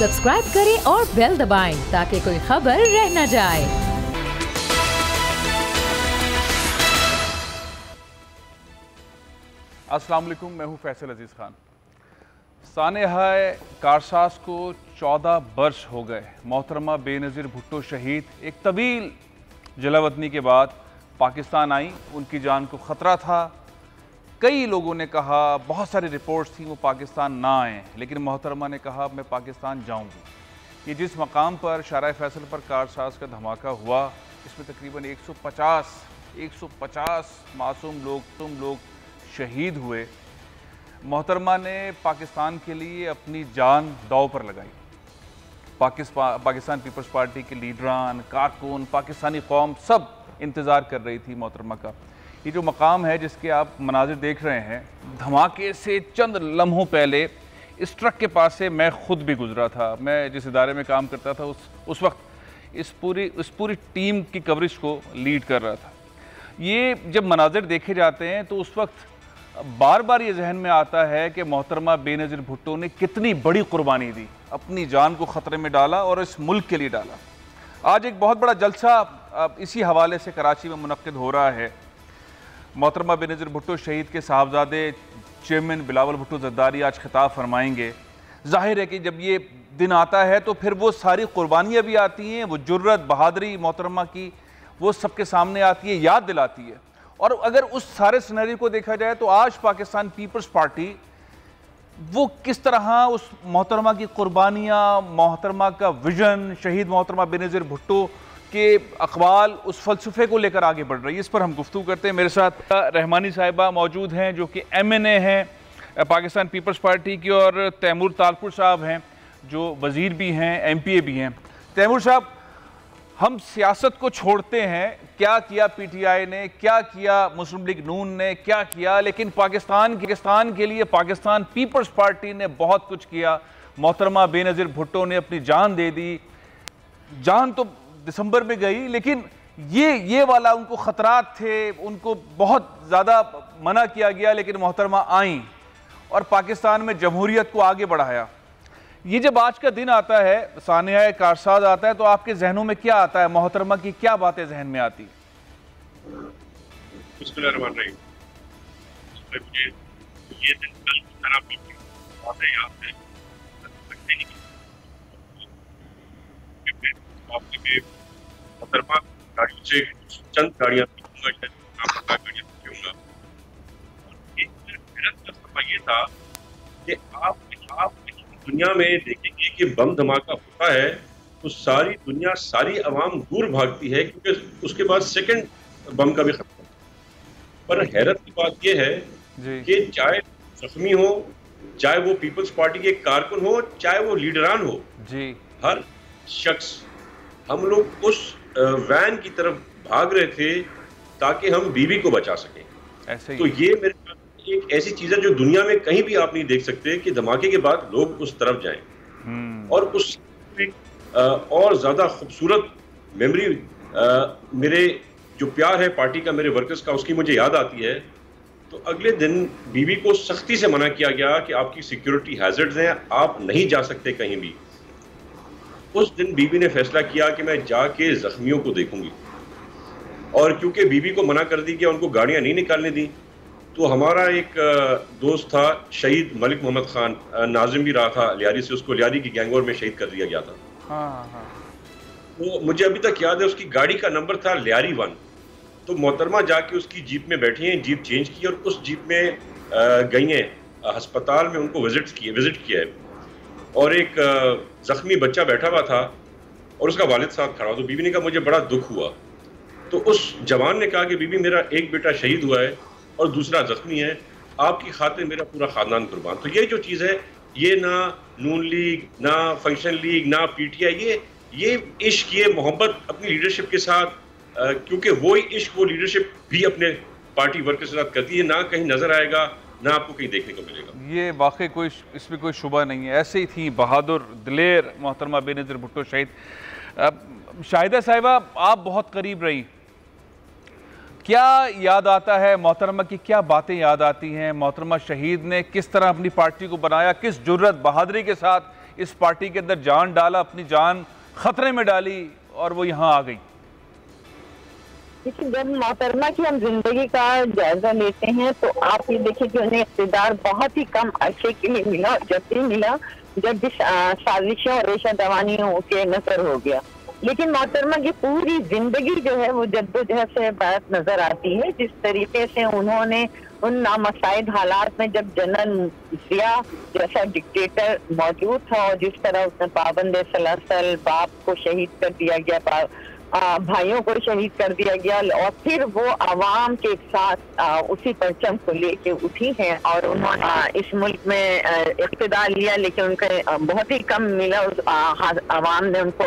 Subscribe करें और bell दबाएं ताकि कोई खबर रह न जाए। अस्सलाम वालेकुम, मैं हूं फैसल अजीज़ खान। सानेहाए कारसाज को 14 वर्ष हो गए। मोहतरमा बेनज़ीर भुट्टो शहीद एक तवील जलावतनी के बाद पाकिस्तान आई। उनकी जान को ख़तरा था। कई लोगों ने कहा, बहुत सारी रिपोर्ट्स थी वो पाकिस्तान ना आए, लेकिन मोहतरमा ने कहा मैं पाकिस्तान जाऊंगी। ये जिस मकाम पर शाहराह फैसल पर कारसाज का धमाका हुआ, इसमें तकरीबन 150 मासूम लोग शहीद हुए। मोहतरमा ने पाकिस्तान के लिए अपनी जान दांव पर लगाई। पाकिस्तान पीपल्स पार्टी के लीडरान, कारकुन, पाकिस्तानी कौम सब इंतज़ार कर रही थी मोहतरमा का। ये जो मकाम है जिसके आप मनाजिर देख रहे हैं, धमाके से चंद लम्हों पहले इस ट्रक के पास से मैं ख़ुद भी गुजरा था। मैं जिस इदारे में काम करता था उस वक्त इस पूरी टीम की कवरेज को लीड कर रहा था। ये जब मनाजिर देखे जाते हैं तो उस वक्त बार बार ये जहन में आता है कि मोहतरमा बेनज़ीर भुट्टो ने कितनी बड़ी कुर्बानी दी, अपनी जान को ख़तरे में डाला और इस मुल्क के लिए डाला। आज एक बहुत बड़ा जलसा इसी हवाले से कराची में मुनक्किद हो रहा है। मोहतरमा बेनज़ीर भुट्टो शहीद के साहबजादे चेयरमैन बिलावल भुट्टो ज़रदारी आज खिताब फरमाएंगे। जाहिर है कि जब ये दिन आता है तो फिर वो सारी कुर्बानियाँ भी आती हैं, वो जुर्रत बहादुरी मोहतरमा की वो सबके सामने आती है, याद दिलाती है। और अगर उस सारे सिनेरियो को देखा जाए तो आज पाकिस्तान पीपल्स पार्टी वो किस तरह उस मोहतरमा की कुर्बानियाँ, मोहतरमा का विजन, शहीद मोहतरमा बेनज़ीर भुट्टो के अक़वाल, उस फ़लसफ़े को लेकर आगे बढ़ रही है, इस पर हम गुफ्तगू करते हैं। मेरे साथ रहमानी साहिबा मौजूद हैं जो कि MNA हैं पाकिस्तान पीपल्स पार्टी की, और तैमूर तालपुर साहब हैं जो वज़ीर भी हैं, MPA भी हैं। तैमूर साहब, हम सियासत को छोड़ते हैं, क्या किया PTI ने, क्या किया मुस्लिम लीग नून ने, क्या किया, लेकिन पाकिस्तान के लिए पाकिस्तान पीपल्स पार्टी ने बहुत कुछ किया। मोहतरमा बेनज़ीर भुट्टो ने अपनी जान दे दी। जान तो दिसंबर में गई, लेकिन ये वाला उनको ख़तरात थे, उनको बहुत ज़्यादा मना किया गया, लेकिन मोहतरमा आईं और पाकिस्तान में जमहूरियत को आगे बढ़ाया। ये जब आज का दिन आता है, सानिया कारसाज आता है, तो आपके जहनों में क्या आता है? मोहतरमा की क्या बातें जहन में आती? ये दिन कल की तरह बातें याद है, मोहतरमा गाड़ियों से चंद गाड़ियाँ ये था कि आप दुनिया में देखेंगे कि बम धमाका होता है तो सारी दुनिया, सारी आवाम दूर भागती है, क्योंकि उसके बाद सेकंड बम का भी खतरा। पर हैरत की बात यह है कि चाहे जख्मी हो, चाहे वो पीपल्स पार्टी के कारकुन हो, चाहे वो लीडरान हो जी, हर शख्स, हम लोग उस वैन की तरफ भाग रहे थे ताकि हम बीवी को बचा सकें। ऐसे तो ये मेरे एक ऐसी चीज है जो दुनिया में कहीं भी आप नहीं देख सकते कि धमाके के बाद लोग उस तरफ जाएं। और उस और ज्यादा खूबसूरत मेमोरी मेरे जो प्यार है पार्टी का, मेरे वर्कर्स का, उसकी मुझे याद आती है। तो अगले दिन बीवी को सख्ती से मना किया गया कि आपकी सिक्योरिटी हैजर्ड्स हैं, आप नहीं जा सकते कहीं भी। उस दिन बीवी ने फैसला किया कि मैं जाके जख्मियों को देखूंगी, और क्योंकि बीवी को मना कर दी गया, उनको गाड़ियां नहीं निकालने दी, तो हमारा एक दोस्त था शहीद मलिक मोहम्मद खान, नाजिम भी रहा था लियारी से, उसको लियारी की गैंगवॉर में शहीद कर दिया गया था। तो मुझे अभी तक याद है उसकी गाड़ी का नंबर था लियारी 1। तो मोहतरमा जाके उसकी जीप में बैठी हैं, जीप चेंज की और उस जीप में गई हैं, अस्पताल में उनको विजिट किया है, और एक जख्मी बच्चा बैठा हुआ था और उसका वालिद साथ खड़ा। तो बीवी ने कहा मुझे बड़ा दुख हुआ। तो उस जवान ने कहा कि बीवी, मेरा एक बेटा शहीद हुआ है और दूसरा जख्मी है, आपकी खातिर मेरा पूरा खानदान कुर्बान। तो ये जो चीज़ है, ये ना नून लीग, ना फंक्शन लीग, ना PTI, ये इश्क, ये मोहब्बत अपनी लीडरशिप के साथ, क्योंकि वो इश्क, वो लीडरशिप भी अपने पार्टी वर्कर के साथ करती है, ना कहीं नजर आएगा, ना आपको कहीं देखने को मिलेगा। ये वाकई इसमें कोई शुबा नहीं है। ऐसे ही थी बहादुर दिलेर मोहतरमा बेनज़ीर भुट्टो शहीद। शाहिदा साहिबा, आप बहुत करीब रही, क्या याद आता है मोहतरमा की, क्या बातें याद आती हैं? मोहतरमा शहीद ने किस तरह अपनी पार्टी को बनाया, किस जुर्रत बहादुरी के साथ इस पार्टी के अंदर जान डाला, अपनी जान खतरे में डाली और वो यहाँ आ गई? देखिए, जब मोहतरमा की हम जिंदगी का जायजा लेते हैं तो आप ये देखिए कि उन्हें इक़्तिदार बहुत ही कम अरसे के लिए मिला, जब भी मिला जब भी साजिशों और रेशा दवानियों के नजर हो गया। लेकिन मोहतरमा की पूरी जिंदगी जो है वो जद्दोजहद से बात नजर आती है। जिस तरीके से उन्होंने उन नामसाइद हालात में, जब जनरल जिया जैसा डिक्टेटर मौजूद था और जिस तरह उसने पाबंद सलासल, बाप को शहीद कर दिया गया, भाइयों को शहीद कर दिया गया, और फिर वो आवाम के साथ उसी परचम को लेके उठी हैं और उन्होंने इस मुल्क में इक़्तिदार लिया, लेकिन उनका बहुत ही कम मिला। आवाम ने उनको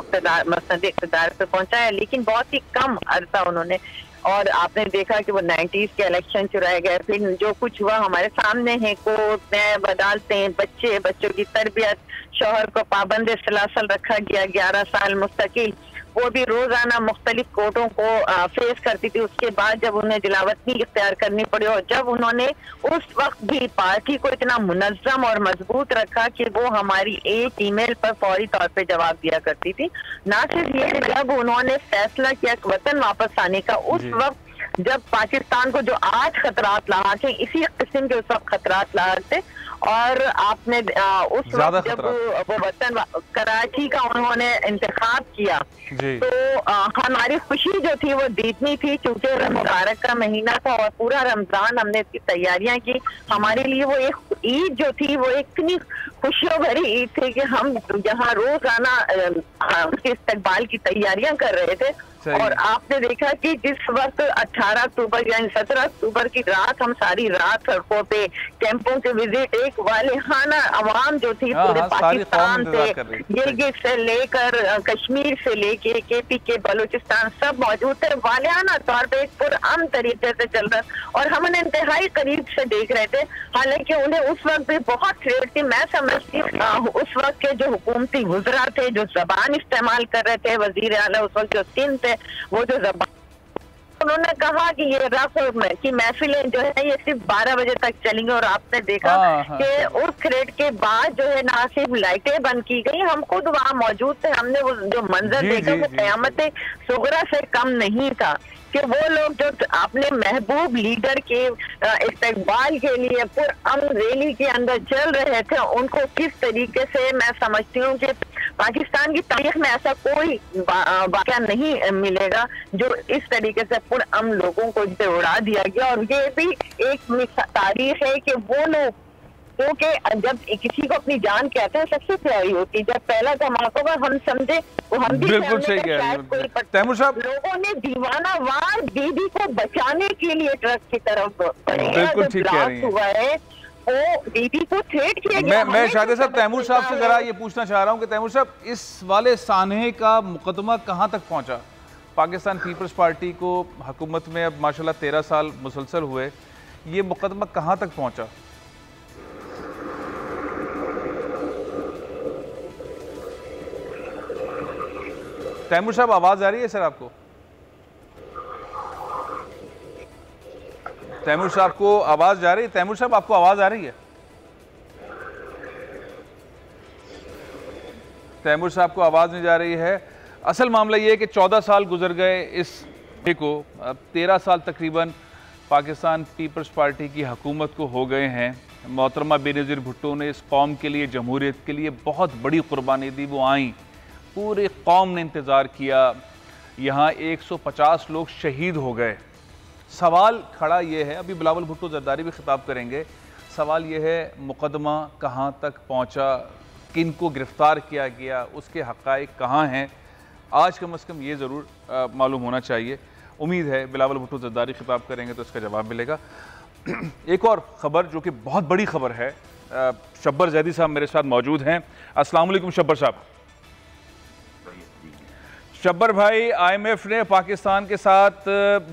मसनद इक़्तिदार पे पहुंचाया, लेकिन बहुत ही कम अरसा उन्होंने। और आपने देखा कि वो 90s के इलेक्शन चुराए गए, फिर जो कुछ हुआ हमारे सामने है, कोर्ट में बदौलतें, बच्चों की तरबियत, शौहर को पाबंद सलासल रखा गया 11 साल मुस्तकिल, वो भी रोजाना मुख्तलिफ कोर्टों को फेस करती थी। उसके बाद जब उन्हें दिलावतनी इख्तियार करनी पड़ी और जब उन्होंने उस वक्त भी पार्टी को इतना मुनज़्ज़म और मजबूत रखा कि वो हमारी एक ईमेल पर फौरी तौर पे जवाब दिया करती थी। ना सिर्फ ये, जब उन्होंने फैसला किया वतन वापस आने का, उस वक्त जब पाकिस्तान को जो आज खतरात लाक हैं, इसी किस्म के उस वक्त खतरात लाक थे। और आपने उस वक्त जब वो वतन कराची का उन्होंने इंतखाब किया तो हमारी खुशी जो थी वो दीदनी थी, क्योंकि मुबारक का महीना था और पूरा रमजान हमने इसकी तैयारियां की। हमारे लिए वो एक ईद जो थी वो इतनी खुशियों भरी ईद थी कि हम यहाँ रोजाना उसके इस्तकबाल की तैयारियां कर रहे थे। और आपने देखा कि जिस वक्त 18 अक्टूबर यानी 17 अक्टूबर की रात हम सारी रात सड़कों पे कैंपों के विजिट, एक वालेहाना आवाम जो थी पूरे पाकिस्तान से, गिलगित से लेकर कश्मीर से लेके केपी के बलूचिस्तान सब मौजूद थे, वालेहाना तौर पे एक पुरअमन तरीके से चल रहा और हम उन्हें इंतहाई करीब से देख रहे थे। हालांकि उन्हें उस वक्त भी बहुत थ्रेट थी। मैं समझती उस वक्त के जो हुकूमती वुज़रा थे, जो जबान इस्तेमाल कर रहे थे, वजीर आला उस वक्त जो सिंध थे, वो जो जबान, उन्होंने कहा कि ये रफ की महफिलें जो है ये सिर्फ 12 बजे तक चलेंगे। और आपने देखा कि उस थ्रेड के बाद जो है ना सिर्फ लाइटें बंद की गई, हम खुद वहाँ मौजूद थे, हमने वो जो मंजर देखा वो क़यामत सुगरा से कम नहीं था कि वो लोग जो अपने महबूब लीडर के इस्तकबाल के लिए पुरअमन रैली के अंदर चल रहे थे, उनको किस तरीके से, मैं समझती हूँ कि पाकिस्तान की तारीख में ऐसा कोई वाक़या नहीं मिलेगा जो इस तरीके से पुरअमन लोगों को उड़ा दिया गया। और ये भी एक तारीख है कि वो लोग क्योंकि जब किसी को अपनी जान कहते हैं सबसे प्यारी होती है, जब पहला धमाका हुआ हम समझे वो हम भी बिल्कुल सही कह रहे हैं तैमूर साहब, लोगों ने दीवाना वार दीदी को बचाने के लिए ट्रक की तरफ बढ़े। बिल्कुल ठीक कह रही हुआ है वो दीदी को थ्रेट किया गया। मैं शायद साहब तैमूर साहब से जरा ये पूछना चाह रहा हूँ कि तैमूर साहब, इस वाले सानहे का मुकदमा कहाँ तक पहुँचा? पाकिस्तान पीपल्स पार्टी को हुकूमत में अब माशाल्लाह 13 साल मुसलसल हुए, ये मुकदमा कहाँ तक पहुँचा? तैमूर साहब आवाज आ रही है सर आपको? तैमूर साहब को आवाज जा रही है? तैमूर साहब आपको आवाज आ रही है? तैमूर साहब को आवाज नहीं जा रही है। असल मामला ये है कि 14 साल गुजर गए इस को, अब 13 साल तकरीबन पाकिस्तान पीपल्स पार्टी की हुकूमत को हो गए हैं। मोहतरमा बेनज़ीर भुट्टो ने इस कौम के लिए, जमहूरियत के लिए बहुत बड़ी कुर्बानी दी। वो आई, पूरी कौम ने इंतज़ार किया, यहाँ 150 लोग शहीद हो गए। सवाल खड़ा ये है, अभी बिलावल भुट्टो ज़रदारी भी खिताब करेंगे, सवाल ये है मुकदमा कहाँ तक पहुँचा, किन को गिरफ़्तार किया गया, उसके हक़ाइक़ कहाँ हैं? आज कम से कम ये ज़रूर मालूम होना चाहिए। उम्मीद है बिलावल भुट्टो ज़रदारी खिताब करेंगे तो इसका जवाब मिलेगा। एक और ख़बर जो कि बहुत बड़ी ख़बर है, शब्बर जैदी साहब मेरे साथ मौजूद हैं। अस्सलाम वालेकुम शब्बर साहब। शब्बर भाई, IMF ने पाकिस्तान के साथ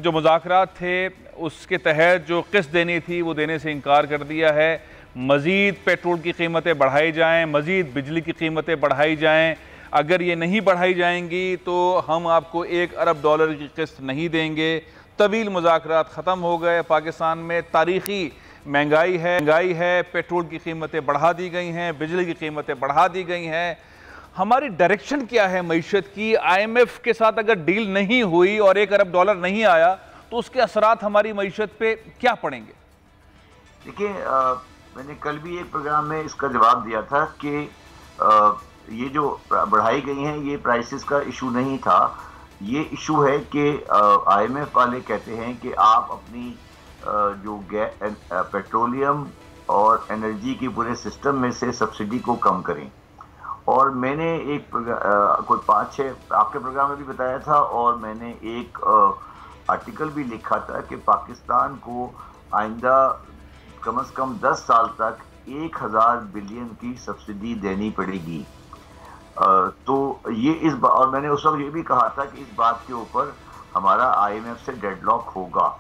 जो मुज़ाकरात थे उसके तहत जो क़िस्त देनी थी वो देने से इनकार कर दिया है। मज़ीद पेट्रोल की कीमतें बढ़ाई जाएं, मज़ीद बिजली की कीमतें बढ़ाई जाएं, अगर ये नहीं बढ़ाई जाएंगी तो हम आपको $1 अरब की क़िस्त नहीं देंगे। तवील मुज़ाकरात ख़त्म हो गए। पाकिस्तान में तारीख़ी महंगाई है, पेट्रोल की कीमतें बढ़ा दी गई हैं, बिजली की कीमतें बढ़ा दी गई हैं। हमारी डायरेक्शन क्या है मईशत की? IMF के साथ अगर डील नहीं हुई और $1 अरब नहीं आया तो उसके असरात हमारी मईशत पे क्या पड़ेंगे? देखिए, मैंने कल भी एक प्रोग्राम में इसका जवाब दिया था कि ये जो बढ़ाई गई हैं ये प्राइसेस का इशू नहीं था। ये इशू है कि IMF वाले कहते हैं कि आप अपनी जो पेट्रोलियम और एनर्जी के पूरे सिस्टम में से सब्सिडी को कम करें। और मैंने एक कोई 5-6 आपके प्रोग्राम में भी बताया था और मैंने एक आर्टिकल भी लिखा था कि पाकिस्तान को आइंदा कम से कम 10 साल तक 1000 बिलियन की सब्सिडी देनी पड़ेगी। तो ये और मैंने उस वक्त ये भी कहा था कि इस बात के ऊपर हमारा IMF से डेडलॉक होगा।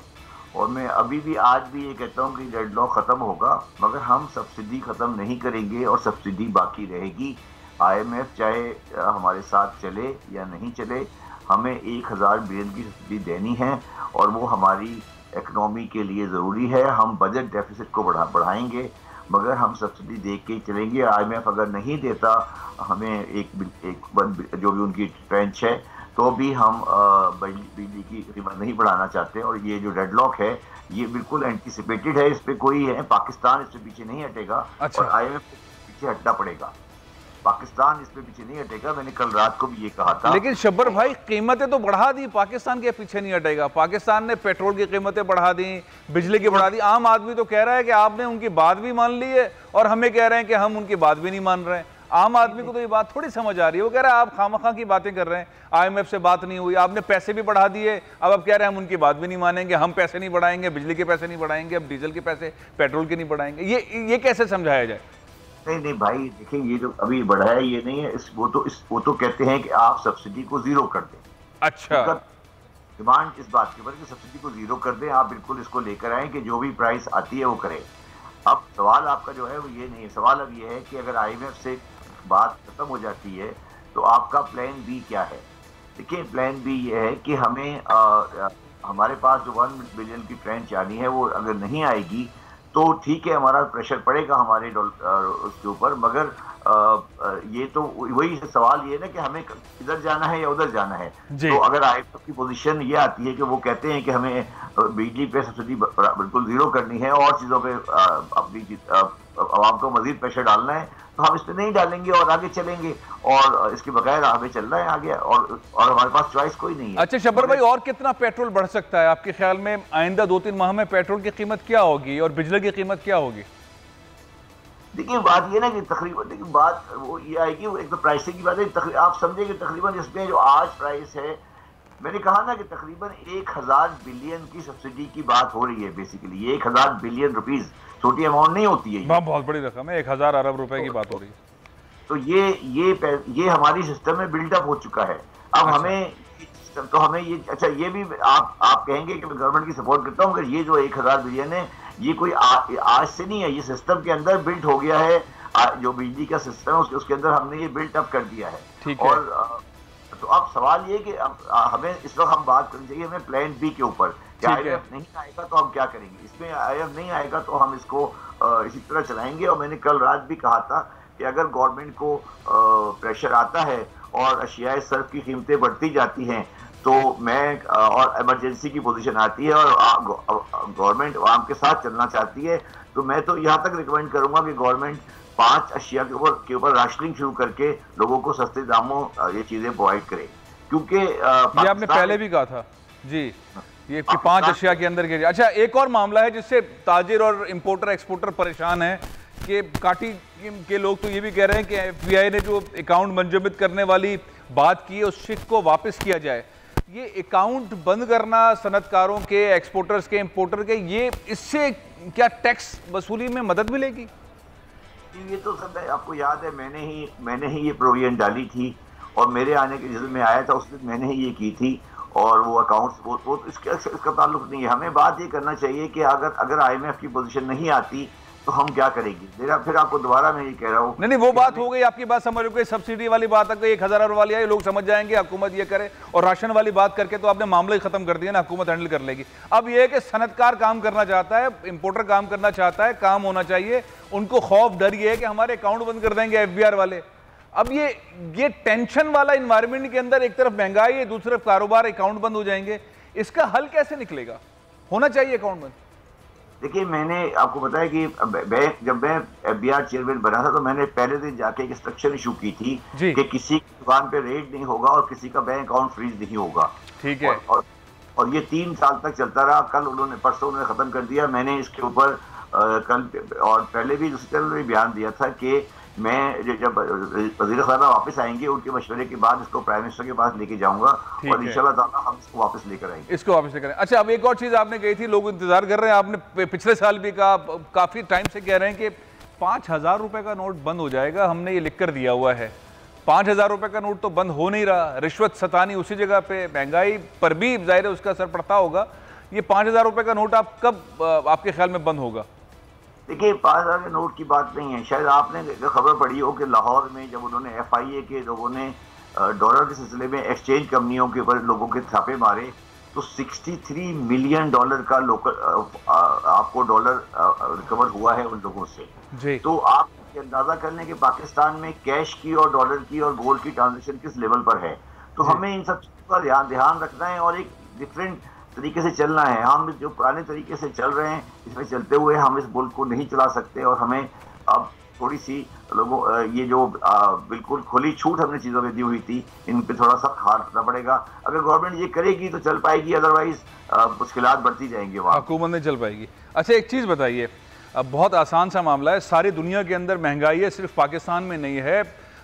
और मैं अभी भी आज भी ये कहता हूँ कि डेडलॉक ख़त्म होगा, मगर हम सब्सिडी ख़त्म नहीं करेंगे और सब्सिडी बाकी रहेगी। IMF चाहे हमारे साथ चले या नहीं चले, हमें 1000 बिलियन की सब्सिडी देनी है और वो हमारी इकनॉमी के लिए ज़रूरी है। हम बजट डेफिसिट को बढ़ाएंगे, मगर हम सब्सिडी दे के चलेंगे। IMF अगर नहीं देता हमें एक जो भी उनकी ट्रेंच है, तो भी हम बिजली की कीमत नहीं बढ़ाना चाहते। और ये जो डेडलॉक है ये बिल्कुल एंटीसिपेटेड है, इस पे कोई है, पाकिस्तान इससे पीछे नहीं हटेगा। अच्छा। और IMF को पीछे हटना पड़ेगा, पाकिस्तान इस पे पीछे नहीं हटेगा। मैंने कल रात को भी ये कहा था। लेकिन शब्बर भाई, कीमतें तो बढ़ा दी, पाकिस्तान के पीछे नहीं हटेगा। पाकिस्तान ने पेट्रोल की कीमतें बढ़ा दी, बिजली की बढ़ा दी। आम आदमी तो कह रहा है कि आपने उनकी बात भी मान ली है और हमें कह रहे हैं कि हम उनकी बात भी नहीं मान रहे हैं। आम आदमी को तो ये बात थोड़ी समझ आ रही है। वो कह रहा है आप खामखा की बातें कर रहे हैं, IMF से बात नहीं हुई, आपने पैसे भी बढ़ा दिए, अब आप कह रहे हैं हम उनकी बात भी नहीं मानेंगे, हम पैसे नहीं बढ़ाएंगे, बिजली के पैसे नहीं बढ़ाएंगे, अब डीजल के पैसे, पेट्रोल के नहीं बढ़ाएंगे। ये कैसे समझाया जाए? नहीं भाई, देखिए, ये जो अभी बढ़ा है ये नहीं है। वो तो कहते हैं कि आप सब्सिडी को जीरो कर दें। अच्छा। डिमांड इस बात के ऊपर कि सब्सिडी को जीरो कर दें, आप बिल्कुल इसको लेकर आए कि जो भी प्राइस आती है वो करें। अब सवाल आपका जो है वो ये नहीं है। सवाल अब ये है कि अगर IMF से बात खत्म हो जाती है तो आपका प्लान बी क्या है? देखिए, प्लान बी ये है कि हमें हमारे पास जो 1 बिलियन की ट्रेंच आनी है वो अगर नहीं आएगी तो ठीक है, हमारा प्रेशर पड़ेगा हमारे उसके ऊपर, मगर ये तो वही सवाल ये है ना कि हमें इधर जाना है या उधर जाना है। तो अगर IMF की पोजीशन ये आती है कि वो कहते हैं कि हमें बिजली पे सब्सिडी बिल्कुल जीरो करनी है और चीज़ों पे अपनी आवाम को मजीद प्रेशर डालना है, तो हम इस पर नहीं डालेंगे और आगे चलेंगे और इसके बगैर हमें चलना है आगे, और हमारे पास चॉइस कोई नहीं है। अच्छा शब्बर भाई, और कितना पेट्रोल बढ़ सकता है आपके ख्याल में? आइंदा 2-3 माह में पेट्रोल की कीमत क्या होगी और बिजली की कीमत क्या होगी? देखिए, बात ये ना कि तकरीबन, देखिए बात वो ये आएगी, वो एक तो प्राइसिंग की बात है। आप समझेंगे तकरीबन इसमें जो आज प्राइस है, मैंने कहा ना कि तकरीबन 1000 बिलियन की सब्सिडी की बात हो रही है। बेसिकली 1000 बिलियन रुपीस छोटी अमाउंट नहीं होती है, बहुत बड़ी रकम है। 1000 अरब रुपए की बात हो रही है। तो ये हमारी सिस्टम में बिल्डअप हो चुका है। अब हमें तो हमें ये, अच्छा ये भी आप कहेंगे कि मैं गवर्नमेंट की सपोर्ट करता हूँ, ये जो 1000 बिलियन है ये कोई आज से नहीं है, ये सिस्टम के अंदर बिल्ट हो गया है। जो बिजली का सिस्टम है उसके अंदर हमने ये बिल्ट अप कर दिया है। ठीक है। और तो अब सवाल ये कि हमें इस वक्त हम बात करनी चाहिए हमें प्लान बी के ऊपर। IMF नहीं आएगा तो हम क्या करेंगे? इसमें IMF नहीं आएगा तो हम इसको इसी तरह चलाएंगे। और मैंने कल रात भी कहा था कि अगर गवर्नमेंट को प्रेशर आता है और अशियाए सर्फ की कीमतें बढ़ती जाती हैं तो मैं और इमरजेंसी की पोजीशन आती है और गवर्नमेंट आवाम के साथ चलना चाहती है, तो मैं तो यहाँ तक रिकमेंड करूंगा कि गवर्नमेंट 5 अशिया के ऊपर राशनिंग शुरू करके लोगों को सस्ते दामों ये चीजें प्रोवाइड करे। क्योंकि ये आपने पहले भी कहा था जी, ये 5 अशिया के अंदर के। अच्छा, एक और मामला है जिससे ताजिर और इंपोर्टर एक्सपोर्टर परेशान है कि काटी के लोग तो ये भी कह रहे हैं कि FBI ने जो अकाउंट मंजमद करने वाली बात की है उस शिक को वापस किया जाए। ये अकाउंट बंद करना सनतकारों के, एक्सपोर्टर्स के, इंपोर्टर के, ये इससे क्या टैक्स वसूली में मदद मिलेगी? ये तो सब आपको याद है, मैंने ही ये प्रोविजन डाली थी और मेरे आने के जब मैं आया था उस दिन मैंने ही ये की थी। और वो अकाउंट्स वो इसका ताल्लुक नहीं है। हमें बात ये करना चाहिए कि अगर IMF की पोजीशन नहीं आती तो हम क्या करेंगे? मेरा फिर आपको दोबारा मैं ये कह रहा हूँ, नहीं वो बात हो गई आपकी बात, समझ गई। सब्सिडी वाली बात आ गई, 1000 वाली आई, लोग समझ जाएंगे हुकूमत ये करे, और राशन वाली बात करके तो आपने मामला ही खत्म कर दिया ना, हुकूमत हैंडल कर लेगी। अब ये है कि सनतकार काम करना चाहता है, इंपोर्टर काम करना चाहता है, काम होना चाहिए, उनको खौफ डर ये है कि हमारे अकाउंट बंद कर देंगे FBR वाले। अब ये टेंशन वाला इन्वायरमेंट के अंदर एक तरफ महंगाई है, दूसरी तरफ कारोबार, अकाउंट बंद हो जाएंगे, इसका हल कैसे निकलेगा? होना चाहिए अकाउंट बंद। देखिए, मैंने आपको बताया कि जब मैं FBR चेयरमैन बना था तो मैंने पहले दिन जाके एक इंस्ट्रक्शन इशू की थी कि किसी की दुकान पे रेड नहीं होगा और किसी का बैंक अकाउंट फ्रीज नहीं होगा। ठीक है। और ये 3 साल तक चलता रहा। परसों उन्होंने खत्म कर दिया। मैंने इसके ऊपर कल और पहले भी दूसरे चैनल में बयान दिया था कि मैं जब वज़ीर ख़ज़ाना वापस आएंगे उनके मशवरे के बाद इसको प्राइम मिनिस्टर के पास लेके जाऊंगा और इंशाल्लाह ताला हम इसको वापस लेकर आएंगे। इसको वापस लेकर। अच्छा, अब एक और चीज़ आपने कही थी, लोग इंतजार कर रहे हैं, आपने पिछले साल भी कहा, काफ़ी टाइम से कह रहे हैं कि 5000 रुपये का नोट बंद हो जाएगा, हमने ये लिख कर दिया हुआ है। 5000 रुपये का नोट तो बंद हो नहीं रहा, रिश्वत सतानी उसी जगह पे, महंगाई पर भी जाहिर है उसका असर पड़ता होगा। ये 5000 रुपये का नोट आप कब आपके ख्याल में बंद होगा? देखिए, 5000 के नोट की बात नहीं है। शायद आपने खबर पढ़ी हो कि लाहौर में जब उन्होंने FIA के लोगों ने डॉलर के सिलसिले में एक्सचेंज कंपनियों के ऊपर लोगों के छापे मारे तो $63 मिलियन का लोकल आपको डॉलर रिकवर हुआ है उन लोगों से जी। तो आप अंदाजा कर लें कि पाकिस्तान में कैश की और डॉलर की और गोल्ड की ट्रांजेक्शन किस लेवल पर है। तो हमें इन सब चीज़ों का ध्यान रखना है और एक डिफरेंट तरीके से चलना है। हम जो पुराने तरीके से चल रहे हैं इसमें चलते हुए हम इस मुल्क को नहीं चला सकते और हमें अब थोड़ी सी लोगों ये जो बिल्कुल खुली छूट हमने चीज़ों में दी हुई थी इन पे थोड़ा सा हाथ रखना पड़ेगा। अगर गवर्नमेंट ये करेगी तो चल पाएगी, अदरवाइज मुश्किलात बढ़ती जाएंगी, वहाँ हुकूमत नहीं चल पाएगी। अच्छा, एक चीज़ बताइए, अब बहुत आसान सा मामला है, सारी दुनिया के अंदर महंगाई है, सिर्फ पाकिस्तान में नहीं है।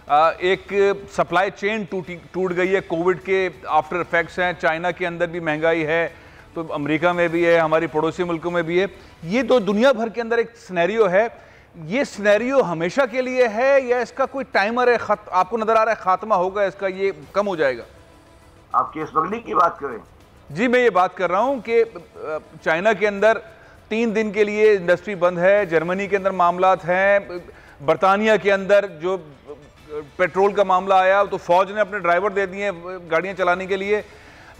एक सप्लाई चेन टूट गई है, कोविड के आफ्टर इफेक्ट्स हैं, चाइना के अंदर भी महंगाई है, तो अमेरिका में भी है, हमारी पड़ोसी मुल्कों में भी है। ये तो दुनिया भर के अंदर एक सिनेरियो है। ये सिनेरियो हमेशा के लिए है या इसका कोई टाइमर है? आपको नजर आ रहा है खात्मा होगा इसका, ये कम हो जाएगा? आपकी स्मगलिंग की बात करें? जी, मैं ये बात कर रहा हूँ कि चाइना के अंदर 3 दिन के लिए इंडस्ट्री बंद है, जर्मनी के अंदर मामलात हैं, बरतानिया के अंदर जो पेट्रोल का मामला आया तो फौज ने अपने ड्राइवर दे दिए गाड़ियां चलाने के लिए।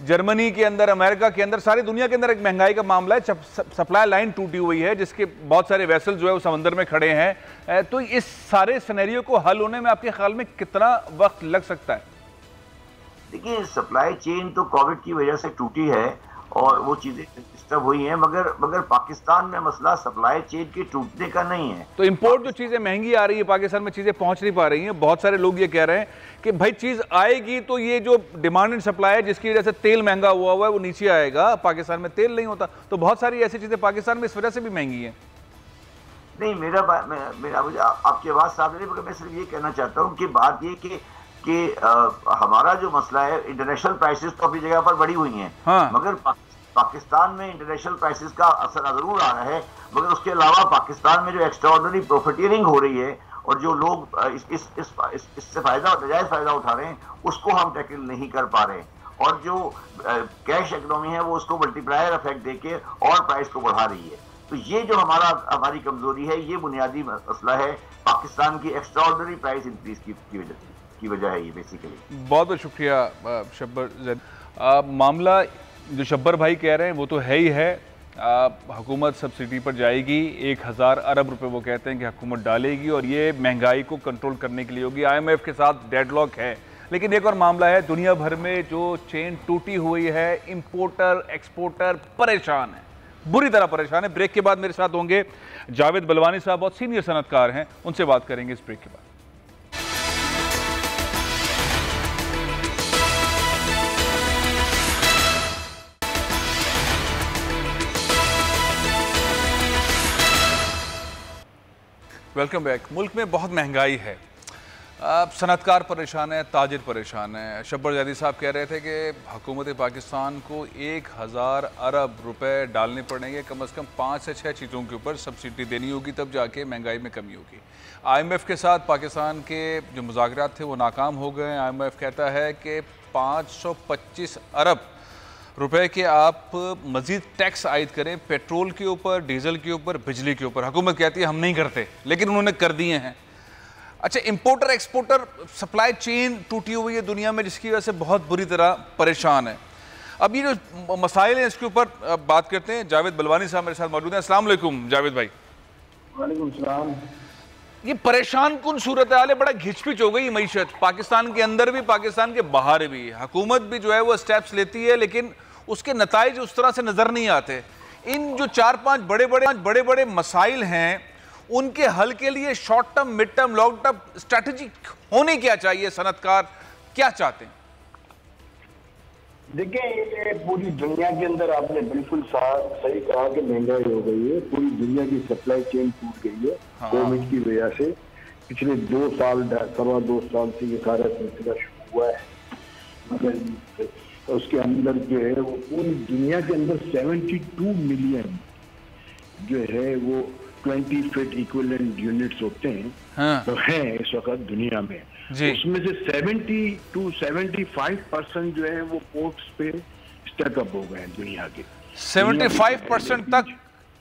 जर्मनी के अंदर, अमेरिका के अंदर, सारी दुनिया के अंदर एक महंगाई का मामला है, सप्लाई लाइन टूटी हुई है जिसके बहुत सारे वेसल जो है वो समंदर में खड़े हैं। तो इस सारे सिनेरियो को हल होने में आपके ख्याल में कितना वक्त लग सकता है? देखिए, सप्लाई चेन तो कोविड की वजह से टूटी है और वो चीजें डिस्टर्ब हुई हैं, मगर पाकिस्तान में मसला सप्लाई चेन के टूटने का नहीं है। तो इंपोर्ट जो चीजें महंगी आ रही है, पाकिस्तान में चीजें पहुंच नहीं पा रही हैं, बहुत सारे लोग ये कह रहे हैं कि भाई चीज आएगी तो ये जो डिमांड एंड सप्लाई है जिसकी वजह से तेल महंगा हुआ है वो नीचे आएगा। पाकिस्तान में तेल नहीं होता, तो बहुत सारी ऐसी चीजें पाकिस्तान में इस वजह से भी महंगी है। नहीं, मेरा मुझे आपकी आवाज साफ नहीं, मगर मैं सिर्फ ये कहना चाहता हूँ कि बात ये कि हमारा जो मसला है, इंटरनेशनल प्राइसेस तो अपनी जगह पर बढ़ी हुई हैं, हाँ। मगर पाकिस्तान में इंटरनेशनल प्राइसेस का असर जरूर आ रहा है, मगर उसके अलावा पाकिस्तान में जो एक्स्ट्राऑर्डिनरी प्रॉफिटियरिंग हो रही है और जो लोग इससे नाजायज फायदा उठा रहे हैं उसको हम टैकल नहीं कर पा रहे, और जो कैश इकोनॉमी है वो उसको मल्टीप्लायर इफेक्ट देके और प्राइस को बढ़ा रही है। तो ये जो हमारी कमजोरी है, ये बुनियादी मसला है पाकिस्तान की एक्स्ट्राऑर्डिनरी प्राइस इंक्रीज की वजह है ये बेसिकली। बहुत बहुत शुक्रिया शब्बर ज़ैद। मामला जो शब्बर भाई कह रहे हैं वो तो है ही है, हुकूमत सब्सिडी पर जाएगी, 1000 अरब रुपए वो कहते हैं कि हुकूमत डालेगी और ये महंगाई को कंट्रोल करने के लिए होगी। IMF के साथ डेडलॉक है, लेकिन एक और मामला है, दुनिया भर में जो चेन टूटी हुई है, इंपोर्टर एक्सपोर्टर परेशान है, बुरी तरह परेशान है। ब्रेक के बाद मेरे साथ होंगे जावेद बलवानी साहब, बहुत सीनियर सनतकार हैं, उनसे बात करेंगे इस ब्रेक के बाद। Welcome back. मुल्क में बहुत महंगाई है, सनतकार परेशान है, ताजिर परेशान है। शब्बर ज़ैदी साहब कह रहे थे कि हुकूमत पाकिस्तान को 1000 अरब रुपए डालने पड़ेंगे, कम से कम 5 से 6 चीज़ों के ऊपर सब्सिडी देनी होगी, तब जाके महंगाई में कमी होगी। IMF के साथ पाकिस्तान के जो मुज़ाकरात थे वो नाकाम हो गए। IMF कहता है कि 525 अरब रुपए के आप मजीद टैक्स आयद करें पेट्रोल के ऊपर, डीजल के ऊपर, बिजली के ऊपर। हुकूमत कहती है हम नहीं करते, लेकिन उन्होंने कर दिए हैं। अच्छा, इंपोर्टर एक्सपोर्टर सप्लाई चेन टूटी हुई है दुनिया में, जिसकी वजह से बहुत बुरी तरह परेशान है। अब ये जो मसाइल हैं इसके ऊपर बात करते हैं। जावेद बलवानी साहब मेरे साथ मौजूद हैं। अस्सलाम वालेकुम जावेद भाई। वालेकुम सलाम। ये परेशान कुन सूरत हाल है, बड़ा घिचपिच हो गई मईशत, पाकिस्तान के अंदर भी पाकिस्तान के बाहर भी। हुकूमत भी जो है वो स्टेप्स लेती है, लेकिन उसके नताइज उस तरह से नजर नहीं आते। इन जो 4-5 बड़े बड़े मसाइल हैं, उनके हल के लिए short term, mid term, long term strategy होनी क्या चाहिए? सनतकार क्या चाहते हैं? देखिए, ये पूरी दुनिया के अंदर आपने बिल्कुल सही कहा कि महंगाई हो गई है, पूरी दुनिया की सप्लाई चेन टूट गई है कोविड की वजह से। पिछले 2 साल, 2.25 साल से ये सारा सिलसिला शुरू हुआ है। मगर उसके अंदर जो है वो पूरी दुनिया के अंदर 72 मिलियन जो है वो 20 फीट इक्विवेलेंट यूनिट्स होते हैं, तो हैं इस वक्त दुनिया में। उसमें से 70 to 75% जो है वो पोर्ट्स पे स्टक हो गए हैं दुनिया के। 75% तक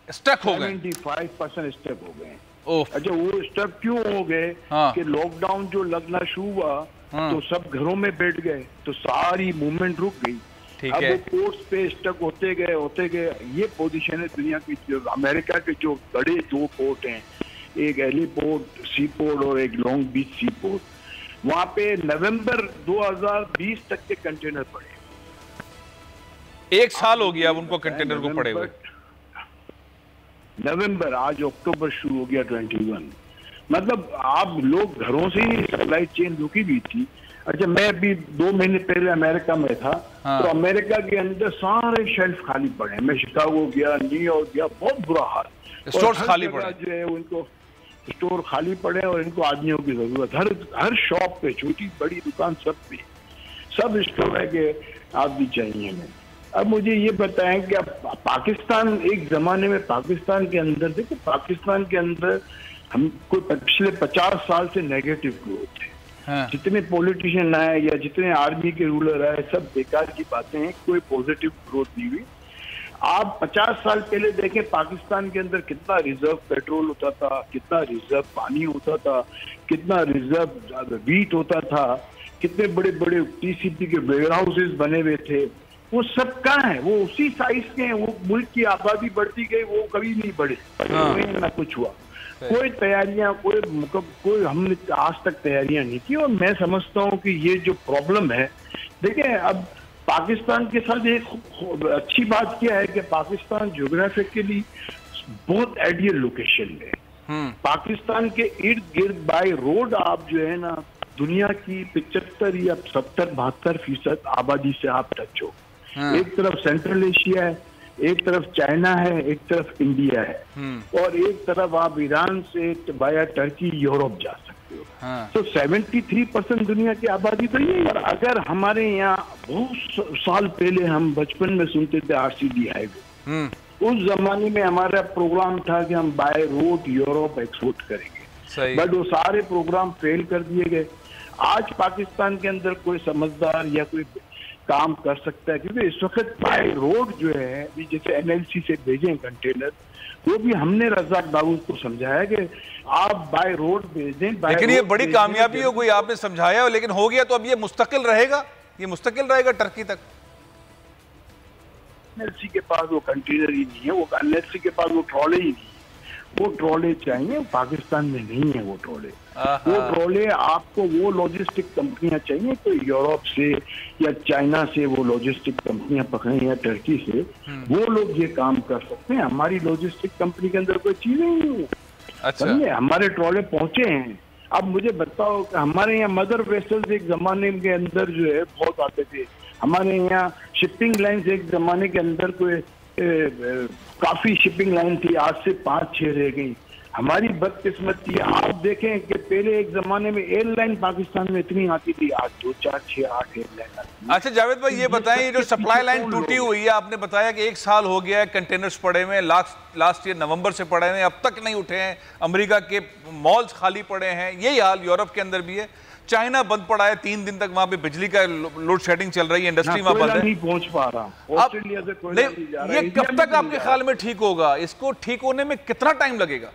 स्टक हो गए? 75% स्टक हो गए। अच्छा, वो स्टक क्यों हो गए? कि लॉकडाउन जो लगना शुरू हुआ तो सब घरों में बैठ गए, तो सारी मूवमेंट रुक गई। अब वो पोर्ट्स पे स्टक होते गए। ये पोजीशन है दुनिया की। जो अमेरिका के जो बड़े 2 पोर्ट हैं, एक एली पोर्ट सी पोर्ट और एक लॉन्ग बीच सी पोर्ट, वहां पे नवंबर 2020 तक के कंटेनर पड़े। 1 साल हो गया अब उनको कंटेनर को पड़े हुए। नवंबर, आज अक्टूबर शुरू हो गया 21। मतलब आप लोग घरों से ही सप्लाई चेन रुकी हुई थी। अच्छा, मैं अभी 2 महीने पहले अमेरिका में था, तो अमेरिका के अंदर सारे शेल्फ खाली पड़े। मैं शिकागो गया, न्यूयॉर्क गया, बहुत बुरा हाल। स्टोर्स खाली पड़े जो है उनको स्टोर खाली पड़े और इनको आदमियों की जरूरत। हर शॉप पे, छोटी बड़ी दुकान सब पे, सब स्टोर है कि आदमी चाहिए हमें। अब मुझे ये बताएं कि अब पाकिस्तान, एक जमाने में पाकिस्तान के अंदर, देखो पाकिस्तान के अंदर हमको पिछले 50 साल से नेगेटिव ग्रोथ है। जितने पॉलिटिशियन आए या जितने आर्मी के रूलर आए, सब बेकार की बातें हैं, कोई पॉजिटिव ग्रोथ नहीं हुई। आप 50 साल पहले देखें पाकिस्तान के अंदर कितना रिजर्व पेट्रोल होता था, कितना रिजर्व पानी होता था, कितना रिजर्व वीट होता था, कितने बड़े बड़े टीसीपी के वेयर हाउसेस बने हुए थे। वो सब कहाँ है? वो उसी साइज के हैं। वो मुल्क की आबादी बढ़ती गई, वो कभी नहीं बढ़े, ना कुछ हुआ। कोई तैयारियां, कोई हमने आज तक तैयारियां नहीं की। और मैं समझता हूँ कि ये जो प्रॉब्लम है, देखिए अब पाकिस्तान के साथ एक अच्छी बात क्या है कि पाकिस्तान ज्योग्राफिकली बहुत आइडियल लोकेशन है। पाकिस्तान के इर्द गिर्द बाय रोड आप जो है ना, दुनिया की 75 या 70-72% आबादी से आप टच हो। एक तरफ सेंट्रल एशिया है, एक तरफ चाइना है, एक तरफ इंडिया है, और एक तरफ आप ईरान से बाया टर्की यूरोप जा सकते हो। तो 73% दुनिया की आबादी तो ये। और अगर हमारे यहाँ बहुत साल पहले हम बचपन में सुनते थे RCD हाईवे, उस जमाने में हमारा प्रोग्राम था कि हम बाय रोड यूरोप एक्सपोर्ट करेंगे, बट वो सारे प्रोग्राम फेल कर दिए गए। आज पाकिस्तान के अंदर कोई समझदार या कोई काम कर सकता है, क्योंकि इस वक्त बाय रोड जो है, जैसे NLC से भेजें कंटेनर, वो भी हमने रज़ाक दाऊद को समझाया कि आप बाय रोड भेज दें। लेकिन ये बड़ी कामयाबी हो गई, आपने समझाया, लेकिन हो गया तो अब ये मुस्तकिल रहेगा, ये मुस्तकिल रहेगा टर्की तक। NLC के पास वो कंटेनर ही नहीं है, वो NLC के पास वो ट्रॉले ही नहीं है। वो ट्रॉले चाहिए, पाकिस्तान में नहीं है वो ट्रॉले। वो ट्रॉले आपको वो लॉजिस्टिक कंपनियां चाहिए, तो यूरोप से या चाइना से वो लॉजिस्टिक कंपनियां पकड़े या टर्की से, वो लोग ये काम कर सकते हैं। हमारी लॉजिस्टिक कंपनी के अंदर कोई चीज नहीं है। अच्छा, हमारे ट्रॉले पहुंचे हैं। अब मुझे बताओ कि हमारे यहाँ मदर वेसल्स एक जमाने के अंदर जो है बहुत आते थे। हमारे यहाँ शिपिंग लाइन्स एक जमाने के अंदर कोई काफी शिपिंग लाइन थी, आज से 5-6 रह गई। हमारी बदकिस्मती। आप देखें कि पहले एक जमाने में एयरलाइन पाकिस्तान में इतनी आती थी, आज 2, 4, 6, 8 एयरलाइन आती। अच्छा जावेद भाई, ये बताएं, ये जो सप्लाई लाइन टूटी हुई है, आपने बताया कि 1 साल हो गया है, कंटेनर्स पड़े हुए हैं, लास्ट ईयर नवंबर से पड़े हुए हैं, अब तक नहीं उठे हैं। अमेरिका के मॉल्स खाली पड़े हैं, यही हाल यूरोप के अंदर भी है। चाइना बंद पड़ा है 3 दिन तक, वहां पे बिजली का लोड शेडिंग चल रही है, इंडस्ट्री वहां बंद है, नहीं पहुंच पा रहा ऑस्ट्रेलिया से कोयला नहीं जा रहा। ये कब तक आपके ख्याल में ठीक होगा? इसको ठीक होने में कितना टाइम लगेगा?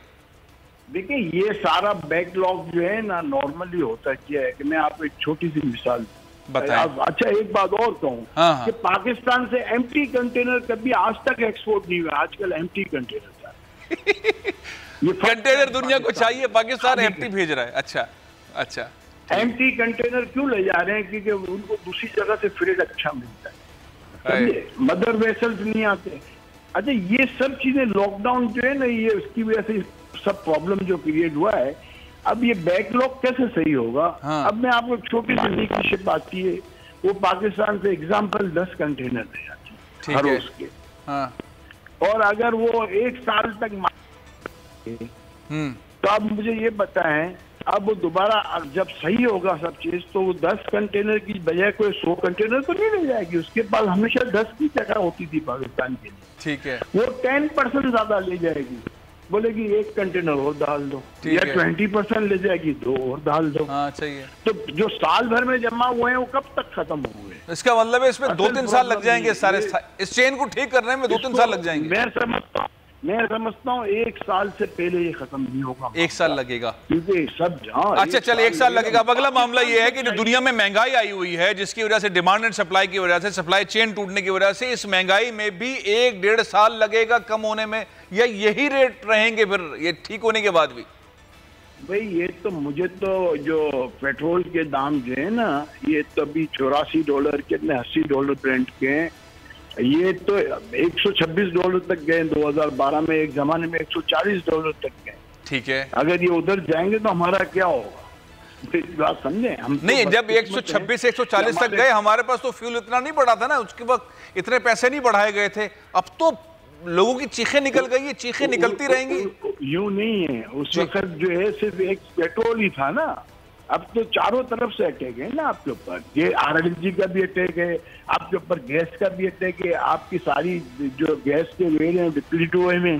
देखिए, ये सारा बैकलॉग जो है ना नॉर्मली होता क्या है कि मैं आपको एक छोटी सी मिसाल बताएं। अच्छा, एक बात और कहूँ कि पाकिस्तान से एम्प्टी कंटेनर कभी आज तक एक्सपोर्ट नहीं हुआ, आजकल एम्प्टी कंटेनर ये कंटेनर दुनिया को चाहिए, पाकिस्तान एम्प्टी भेज रहा है। अच्छा अच्छा, एम्प्टी कंटेनर क्यों ले जा रहे हैं? क्योंकि उनको दूसरी जगह से फ्रेट अच्छा मिलता है, समझे? मदर वेसल्स नहीं आते। अच्छा, ये सब चीजें लॉकडाउन जो है ना, ये उसकी वजह से सब प्रॉब्लम जो क्रिएट हुआ है। अब ये बैकलॉग कैसे सही होगा? अब मैं आपको छोटी सी लीक शिप आती है, वो पाकिस्तान से एग्जाम्पल 10 कंटेनर ले जाती है हर रोज के, और अगर वो 1 साल तक तो अब मुझे ये बताएं, अब वो दोबारा जब सही होगा सब चीज, तो वो 10 कंटेनर की बजाय कोई 100 कंटेनर तो नहीं ले जाएगी। उसके पास हमेशा 10 की जगह होती थी पाकिस्तान के लिए, ठीक है, वो 10% ज्यादा ले जाएगी, बोलेगी 1 कंटेनर और डाल दो, या 20% ले जाएगी, 2 और डाल दो। हाँ, चाहिए। तो जो साल भर में जमा हुए हैं वो कब तक खत्म हुए? इसका मतलब है इसमें 2-3 साल लग जाएंगे, सारे इस चेन को ठीक करने में 2-3 साल लग जाएंगे। मैं समझता हूँ 1 साल से पहले ये खत्म नहीं होगा। 1 साल लगेगा, क्योंकि सब अच्छा चल 1 साल लगेगा। अब अगला मामला ये है कि जो दुनिया में महंगाई आई हुई है, जिसकी वजह से डिमांड एंड सप्लाई की वजह से, सप्लाई चेन टूटने की वजह से, इस महंगाई में भी 1-1.5 साल लगेगा कम होने में, या यही रेट रहेंगे फिर ये ठीक होने के बाद भी? भाई ये तो मुझे तो जो पेट्रोल के दाम जो है ना, ये तो अभी $84 के, $80 ब्रेंट के, ये तो $126 तक गए 2012 में, एक जमाने में $140 तक गए, ठीक है। अगर ये उधर जाएंगे तो हमारा क्या होगा, बात समझे हम? नहीं, जब 126-140 तक गए, हमारे पास तो फ्यूल इतना नहीं बढ़ा था ना, उसके वक्त इतने पैसे नहीं बढ़ाए गए थे। अब तो लोगों की चीखें निकल गई, ये चीखें निकलती रहेंगी। यूं नहीं है, उस वक्त जो है सिर्फ एक पेट्रोल ही था ना, अब तो चारों तरफ से अटैक है ना आपके ऊपर। ये RLG का भी अटैक है, आपके ऊपर गैस का भी अटैक है, आपकी सारी जो गैस के वेल हैं डिप्लीट हुए में,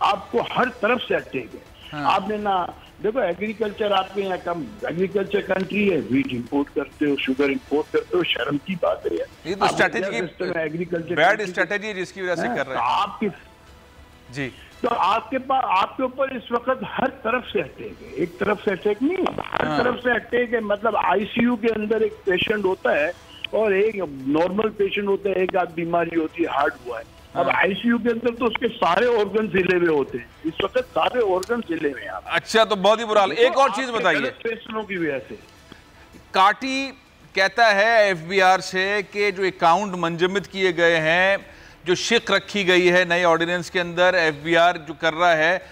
आपको हर तरफ से अटैक है। आपने ना देखो, एग्रीकल्चर आपके यहाँ कम, एग्रीकल्चर कंट्री है, व्हीट इंपोर्ट करते हो, शुगर इंपोर्ट करते हो, शर्म की बात है। ये तो स्ट्रेटेजी एग्रीकल्चर बैड स्ट्रेटेजी है जिसकी वजह से कर रहे हैं आपकी जी। तो आपके पास, आपके ऊपर इस वक्त हर तरफ से अटैक है, एक तरफ से अटैक नहीं, हर तरफ से अटैक है। मतलब ICU के अंदर एक पेशेंट होता है और एक नॉर्मल पेशेंट होता है, एक आध बीमारी होती है, हार्ट हुआ है। अब ICU के अंदर तो उसके सारे ऑर्गन हिले हुए होते हैं, इस वक्त सारे ऑर्गन हिले हुए हैं। अच्छा, तो बहुत ही बुरा हाल। एक और चीज बताइए, पेशेंटों की वजह से काटी कहता है FBR से कि जो अकाउंट मंजमद किए गए हैं, जो शिक रखी गई है नए ऑर्डिनेंस के अंदर, FBR जो कर रहा है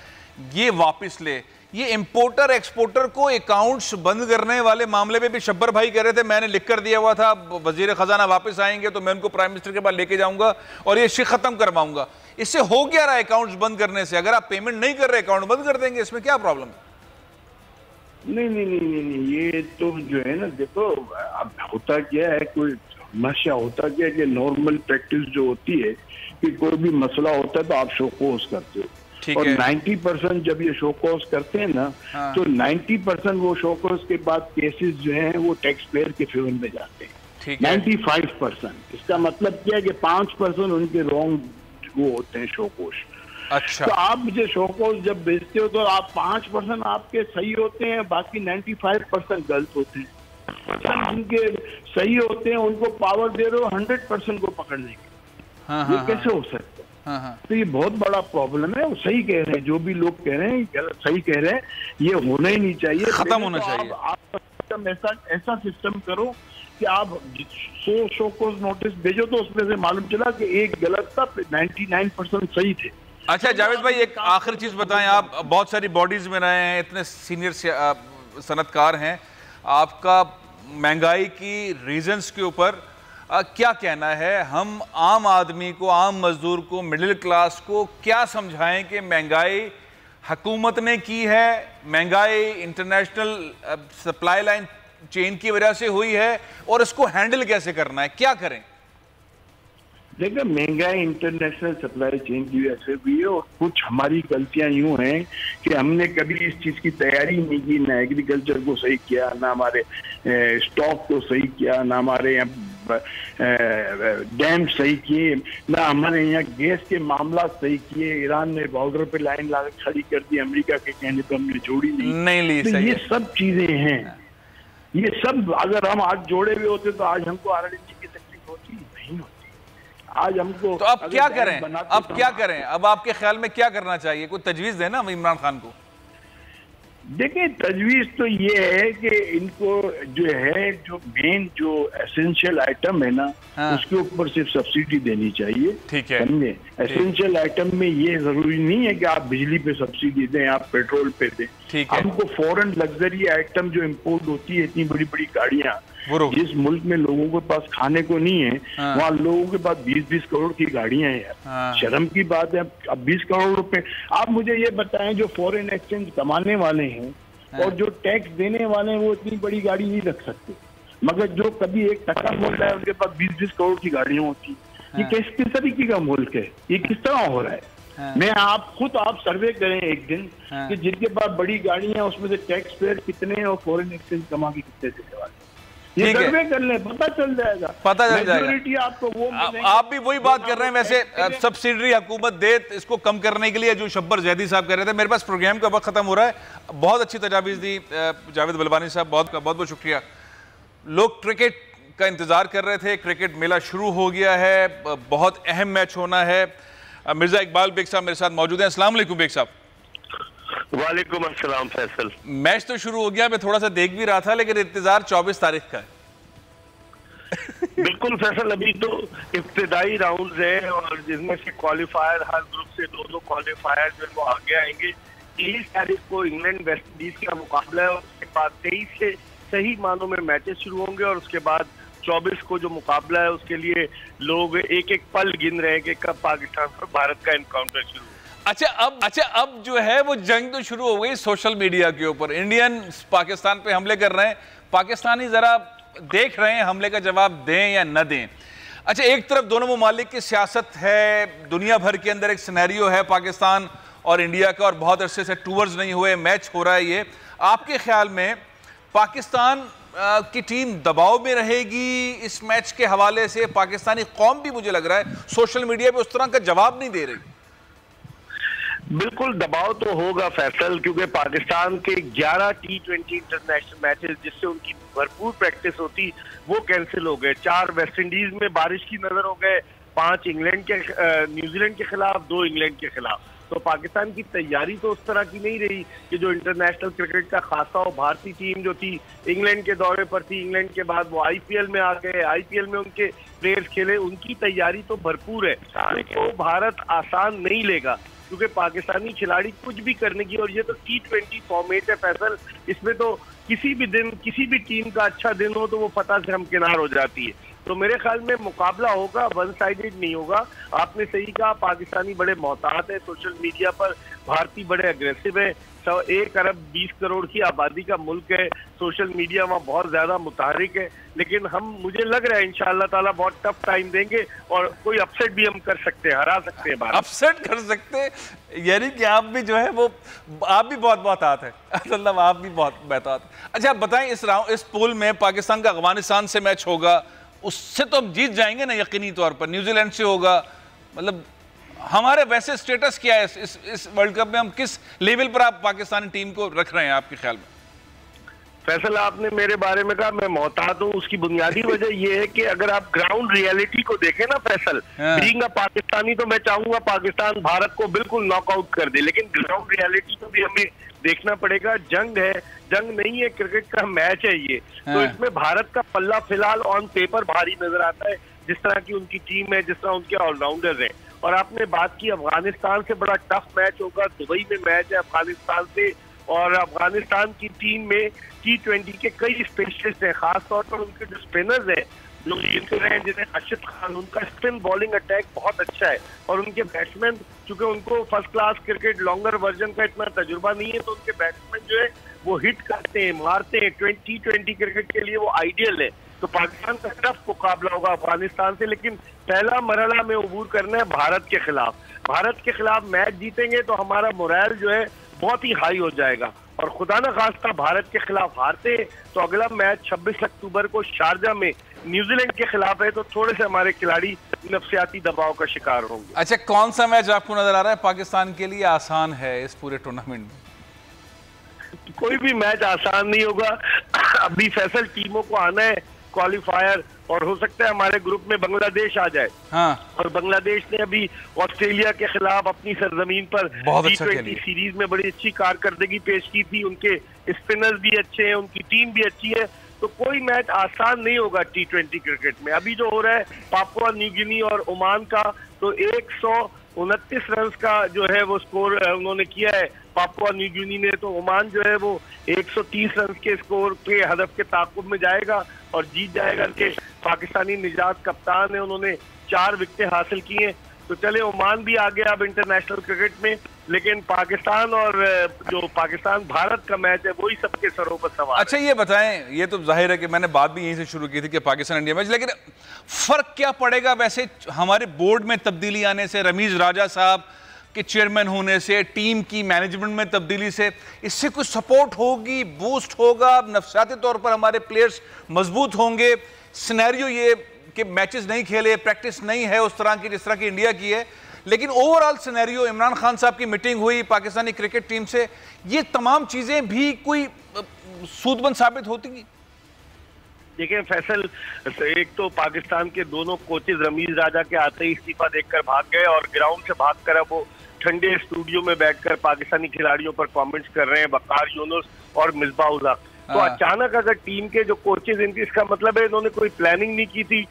ये वापस ले। ये इंपोर्टर एक्सपोर्टर को अकाउंट्स बंद करने वाले मामले में भी शब्बर भाई कह रहे थे, मैंने लिख कर दिया हुआ था, वजीर खजाना वापस आएंगे तो मैं उनको प्राइम मिनिस्टर के पास लेके जाऊंगा और ये शिक खत्म करवाऊंगा। इससे हो क्या रहा है अकाउंट्स बंद करने से? अगर आप पेमेंट नहीं कर रहे, अकाउंट बंद कर देंगे, इसमें क्या प्रॉब्लम है? नहीं, ये तो जो है ना, देखो अब होता क्या है, कोई समस्या होता क्या है कि नॉर्मल प्रैक्टिस जो होती है कि कोई भी मसला होता है तो आप शो कोस करते हो, और 90% जब ये शो कोस करते हैं ना, तो 90% वो शो कोस के बाद केसेस जो हैं वो टैक्स पेयर के फेवर में जाते हैं। 95%। इसका मतलब क्या है कि 5% उनके रॉन्ग वो होते हैं शो कोस। अच्छा, तो आप मुझे शो कोस जब भेजते हो तो आप 5% आपके सही होते हैं, बाकी 95% गलत होते हैं। उनके सही होते हैं, उनको पावर दे रहे हो 100% को पकड़ने की। ये कैसे हो सकता है? तो ये बहुत बड़ा प्रॉब्लम है। वो सही कह रहे हैं, जो भी लोग कह रहे हैं सही कह रहे हैं, ये होना ही नहीं चाहिए, खत्म होना चाहिए। आप ऐसा सिस्टम करो कि आप 100 शो कोस नोटिस भेजो तो उसमें से मालूम चला कि एक गलत था, 99% सही थे। अच्छा जावेद भाई, एक आखिरी चीज बताएं, आप बहुत सारी बॉडीज में रहे हैं, इतने सीनियर सनतकार हैं, आपका महंगाई की रीजंस के ऊपर क्या कहना है? हम आम आदमी को, आम मजदूर को, मिडिल क्लास को क्या समझाएं कि महंगाई हुकूमत ने की है, महंगाई इंटरनेशनल सप्लाई लाइन चेन की वजह से हुई है, और इसको हैंडल कैसे करना है, क्या करें? देखिए, महंगाई इंटरनेशनल सप्लाई चेन की वजह से भी है, और कुछ हमारी गलतियां यूं हैं कि हमने कभी इस चीज की तैयारी नहीं की, ना एग्रीकल्चर को सही किया, ना हमारे स्टॉक को सही किया, ना हमारे यहाँ डैम सही किए, ना हमारे यहाँ गैस के मामला सही किए। ईरान ने बॉर्डर पे लाइन ला खड़ी कर दी, अमेरिका के कहने पर हमने जोड़ी नहीं ली। तो ये सब चीजें हैं, ये सब अगर हम आज जोड़े हुए होते तो आज हमको RLNG की तकलीफ होती नहीं होती। आज हमको तो अब क्या करें, अब क्या करें, अब आपके ख्याल में क्या करना चाहिए? कोई तजवीज देना इमरान खान को। देखिए, तजवीज तो ये है कि इनको जो है, जो मेन जो एसेंशियल आइटम है ना, उसके ऊपर सिर्फ सब्सिडी देनी चाहिए। ठीक है, समझे? एसेंशियल आइटम में ये जरूरी नहीं है कि आप बिजली पे सब्सिडी दें, आप पेट्रोल पे दें। हमको फॉरेन लग्जरी आइटम जो इम्पोर्ट होती है, इतनी बड़ी बड़ी गाड़ियां, जिस मुल्क में लोगों के पास खाने को नहीं है, वहाँ लोगों के पास 20-20 करोड़ की गाड़ियां हैं यार। शर्म की बात है। अब 20 करोड़ रुपए, आप मुझे ये बताएं, जो फॉरेन एक्सचेंज कमाने वाले हैं और जो टैक्स देने वाले हैं, वो इतनी बड़ी गाड़ी नहीं रख सकते, मगर जो कभी 1 टका बोल रहा है, उनके पास 20-20 करोड़ की गाड़ियां होती। ये किस तरीके का मुल्क है? ये किस तरह हो रहा है? मैं आप सर्वे करें एक दिन कि जिनके पास बड़ी गाड़ियां, उसमें से टैक्स पेयर कितने हैं और फॉरेन एक्सचेंज कमा के कितने देने वाले। ये सर्वे कर ले, पता चल जाएगा, पता चल जाएगा आपको। वो आप भी वही बात कर रहे हैं। वैसे सब्सिडी हुकूमत दे इसको कम करने के लिए, जो शब्बर जैदी साहब कह रहे थे। मेरे पास प्रोग्राम का वक्त खत्म हो रहा है। बहुत अच्छी तजावीज़ दी जावेद बलबानी साहब, बहुत बहुत शुक्रिया। लोग क्रिकेट का इंतजार कर रहे थे, क्रिकेट मेला शुरू हो गया है, बहुत अहम मैच होना है। मिर्जा इकबाल बेग साहब मेरे साथ मौजूद हैं। अस्सलाम वालेकुम बेग साहब। वालेकुम अस्सलाम फैसल। मैच तो शुरू हो गया, मैं थोड़ा सा देख भी रहा था, लेकिन इंतजार 24 तारीख का है। बिल्कुल फैसल, अभी तो इब्तिदाई राउंड है और जिसमें से क्वालिफायर, हर ग्रुप से 2-2 क्वालिफायर जो है वो आगे आएंगे। 23 तारीख को इंग्लैंड वेस्ट इंडीज का मुकाबला है और उसके बाद 23 से सही मानों में मैचेस शुरू होंगे और उसके बाद 24 को जो मुकाबला है उसके लिए लोग एक एक पल गिन रहे हैं कि कब पाकिस्तान और भारत का एनकाउंटर शुरू। अच्छा अब जो है वो जंग तो शुरू हो गई सोशल मीडिया के ऊपर। इंडियन पाकिस्तान पे हमले कर रहे हैं, पाकिस्तानी जरा देख रहे हैं हमले का जवाब दें या न दें। अच्छा, एक तरफ दोनों ममालिक की सियासत है, दुनिया भर के अंदर एक सिनेरियो है पाकिस्तान और इंडिया का, और बहुत अरसे से टूर्स नहीं हुए, मैच हो रहा है। ये आपके ख्याल में पाकिस्तान की टीम दबाव में रहेगी इस मैच के हवाले से? पाकिस्तानी कौम भी मुझे लग रहा है सोशल मीडिया पे उस तरह का जवाब नहीं दे रही। बिल्कुल दबाव तो होगा फैसल, क्योंकि पाकिस्तान के 11 T20 इंटरनेशनल मैचेस जिससे उनकी भरपूर प्रैक्टिस होती वो कैंसिल हो गए। 4 वेस्ट इंडीज में बारिश की नजर हो गए, 5 इंग्लैंड के न्यूजीलैंड के खिलाफ, 2 इंग्लैंड के खिलाफ। तो पाकिस्तान की तैयारी तो उस तरह की नहीं रही कि जो इंटरनेशनल क्रिकेट का खासा हो। भारतीय टीम जो थी इंग्लैंड के दौरे पर थी, इंग्लैंड के बाद वो IPL में आ गए, IPL में उनके प्लेयर्स खेले, उनकी तैयारी तो भरपूर है। तो भारत आसान नहीं लेगा क्योंकि पाकिस्तानी खिलाड़ी कुछ भी करने की, और ये तो T20 फॉर्मेट है फैसल, इसमें तो किसी भी दिन किसी भी टीम का अच्छा दिन हो तो वो फतह से हमकिनार हो जाती है। तो मेरे ख्याल में मुकाबला होगा, वन साइडेड नहीं होगा। आपने सही कहा, पाकिस्तानी बड़े मोहतात है सोशल मीडिया पर, भारतीय बड़े अग्रेसिव है। 1 अरब 20 करोड़ की आबादी का मुल्क है, सोशल मीडिया वहाँ बहुत ज्यादा मुतहरिक है, लेकिन मुझे लग रहा है इंशाअल्लाह ताला बहुत टफ टाइम देंगे और कोई अपसेट भी हम कर सकते हैं, हरा सकते हैं भारत। अपसेट कर सकते हैं, यानी कि आप भी जो है वो आप भी बहुत बहुत है, मतलब आप भी बहुत बेहतर। अच्छा, आप बताएं, इस पूल में पाकिस्तान का अफगानिस्तान से मैच होगा, उससे तो हम जीत जाएंगे ना यकीनी तौर पर। न्यूजीलैंड से होगा, मतलब हमारे वैसे स्टेटस क्या है इस वर्ल्ड कप में? हम किस लेवल पर आप पाकिस्तानी टीम को रख रहे हैं आपके ख्याल में? फैसल, आपने मेरे बारे में कहा मैं मोहतात हूँ, उसकी बुनियादी वजह यह है कि अगर आप ग्राउंड रियलिटी को देखें ना फैसल, बीइंग अ पाकिस्तानी तो मैं चाहूंगा पाकिस्तान भारत को बिल्कुल नॉकआउट कर दे, लेकिन ग्राउंड रियलिटी को भी हमें देखना पड़ेगा। जंग है, जंग नहीं है, क्रिकेट का मैच है ये। तो इसमें भारत का पल्ला फिलहाल ऑन पेपर भारी नजर आता है, जिस तरह की उनकी टीम है, जिस तरह उनके ऑलराउंडर हैं। और आपने बात की अफगानिस्तान से, बड़ा टफ मैच होगा, दुबई में मैच है अफगानिस्तान से, और अफगानिस्तान की टीम में T20 के कई स्पेशलिस्ट हैं, खासतौर पर उनके जो स्पिनर्स हैं जो लीड कर रहे हैं, जैसे राशिद खान, उनका स्पिन बॉलिंग अटैक बहुत अच्छा है, और उनके बैट्समैन चूंकि उनको first class cricket longer version का इतना तजुर्बा नहीं है, तो उनके बैट्समैन जो है वो हिट करते हैं, मारते हैं। T20 क्रिकेट के लिए वो आइडियल है। तो पाकिस्तान का टफ मुकाबला होगा अफगानिस्तान से, लेकिन पहला मरहला में अबूर करना है भारत के खिलाफ। भारत के खिलाफ मैच जीतेंगे तो हमारा मोरल जो है बहुत ही हाई हो जाएगा, और खुदा न खास्ता भारत के खिलाफ हारते तो अगला मैच 26 अक्टूबर को शारजा में न्यूजीलैंड के खिलाफ है, तो थोड़े से हमारे खिलाड़ी नफसियाती दबाव का शिकार होंगे। अच्छा, कौन सा मैच आपको नजर आ रहा है पाकिस्तान के लिए आसान है इस पूरे टूर्नामेंट में? कोई भी मैच आसान नहीं होगा। अभी फैसल टीमों को आना है क्वालिफायर, और हो सकता है हमारे ग्रुप में बांग्लादेश आ जाए। हाँ। और बांग्लादेश ने अभी ऑस्ट्रेलिया के खिलाफ अपनी सरजमीन पर T20 सीरीज में बड़ी अच्छी कारकर्दगी पेश की थी। उनके स्पिनर्स भी अच्छे हैं, उनकी टीम भी अच्छी है, तो कोई मैच आसान नहीं होगा T20 क्रिकेट में। अभी जो हो रहा है पापुआ न्यू गिनी और ओमान का, तो 129 रन का जो है वो स्कोर उन्होंने किया है पापुआ न्यू गिनी ने, तो ओमान जो है वो 130 रन के स्कोर के हदफ के ताकुब में जाएगा और जीत जाएगा। कि पाकिस्तानी निजात कप्तान है, उन्होंने 4 विकेटें हासिल की हैं। तो चले, ओमान भी आ गया अब इंटरनेशनल क्रिकेट में, लेकिन पाकिस्तान और जो पाकिस्तान भारत का मैच है वही सबके सरों पर सवाल। अच्छा, ये बताएं, ये तो जाहिर है कि मैंने बात भी यहीं से शुरू की थी कि पाकिस्तान इंडिया मैच, लेकिन फर्क क्या पड़ेगा वैसे हमारे बोर्ड में तब्दीली आने से, रमीज राजा साहब के चेयरमैन होने से, टीम की मैनेजमेंट में तब्दीली से? इससे कुछ सपोर्ट होगी, बूस्ट होगा, नफसियाती तौर पर हमारे प्लेयर्स मजबूत होंगे? सिनेरियो ये कि मैचेस नहीं खेले, प्रैक्टिस नहीं है उस तरह की जिस तरह की इंडिया की है, लेकिन ओवरऑल सिनेरियो, इमरान खान साहब की मीटिंग हुई पाकिस्तानी क्रिकेट टीम से, ये तमाम चीजें भी कोई सूदबंद साबित होती? देखिए फैसल, एक तो पाकिस्तान के दोनों कोचेज रमीज राजा के आते ही इस्तीफा देकर भाग गए, और ग्राउंड से भागकर अब वो ठंडे स्टूडियो में बैठकर पाकिस्तानी खिलाड़ियों पर कमेंट्स कर रहे हैं, वकार यूनुस और मिसबाह उल हक। तो अचानक अगर टीम के जो कोचेज, इनकी, इसका मतलब है इन्होंने कोई प्लानिंग नहीं की थी,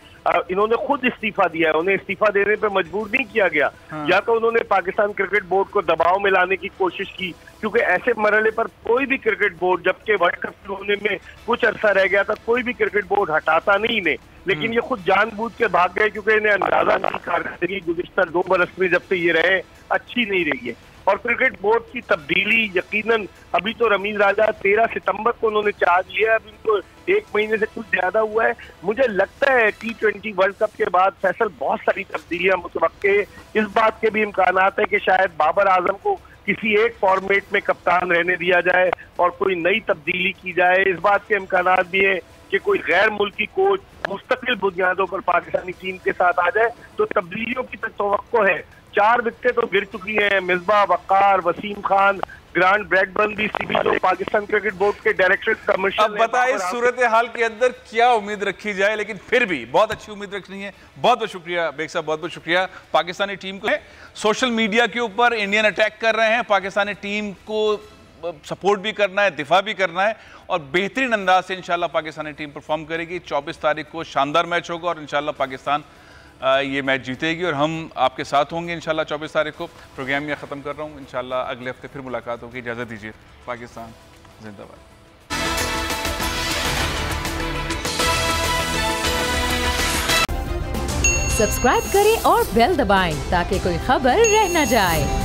इन्होंने खुद इस्तीफा दिया है, उन्हें इस्तीफा देने पे मजबूर नहीं किया गया। या तो उन्होंने पाकिस्तान क्रिकेट बोर्ड को दबाव में लाने की कोशिश की, क्योंकि ऐसे मरहले पर कोई भी क्रिकेट बोर्ड, जबकि वर्ल्ड कप शुरू होने में कुछ अरसा रह गया था, कोई भी क्रिकेट बोर्ड हटाता नहीं इन्हें, लेकिन ये खुद जानबूझ के भाग गए, क्योंकि इन्हें अंदाजा नहीं, कारकर्दगी गुज़िश्ता 2 बरस में जब से ये रहे अच्छी नहीं रही है। और क्रिकेट बोर्ड की तब्दीली यकीनन, अभी तो रमीज राजा 13 सितंबर को उन्होंने चार्ज लिया, अभी तो 1 महीने से कुछ ज्यादा हुआ है। मुझे लगता है T20 वर्ल्ड कप के बाद फैसल बहुत सारी तब्दीलियां मुतवक्के, इस बात के भी इम्कानात है कि शायद बाबर आजम को किसी एक फॉर्मेट में कप्तान रहने दिया जाए और कोई नई तब्दीली की जाए। इस बात के इम्कानात भी है कि कोई गैर मुल्की कोच मुस्तकिल बुनियादों पर पाकिस्तानी टीम के साथ आ जाए, तो तब्दीलियों की तवक्को है। 4 विकेटें तो गिर चुकी हैं, मिसबाह, वकार, वसीम खान, ग्रांट ब्रैडबर्न भी जो पाकिस्तान क्रिकेट बोर्ड के डायरेक्टर कमर्शियल। अब बताइए सूरत हाल के अंदर क्या उम्मीद रखी जाए, लेकिन फिर भी बहुत अच्छी उम्मीद रखनी है। बहुत बहुत शुक्रिया बेग साहब, बहुत बहुत शुक्रिया। पाकिस्तानी टीम को सोशल मीडिया के ऊपर इंडियन अटैक कर रहे हैं, पाकिस्तानी टीम को सपोर्ट भी करना है, दिफा भी करना है, और बेहतरीन अंदाज से इंशाल्लाह पाकिस्तानी टीम परफॉर्म करेगी। 24 तारीख को शानदार मैच होगा और इंशाल्लाह पाकिस्तान ये मैच जीतेगी, और हम आपके साथ होंगे इंशाल्लाह 24 तारीख को। प्रोग्राम यहाँ ख़त्म कर रहा हूँ, इंशाल्लाह अगले हफ्ते फिर मुलाकात होगी। इजाज़त दीजिए। पाकिस्तान जिंदाबाद। सब्सक्राइब करें और बेल दबाएं ताकि कोई खबर रह न जाए।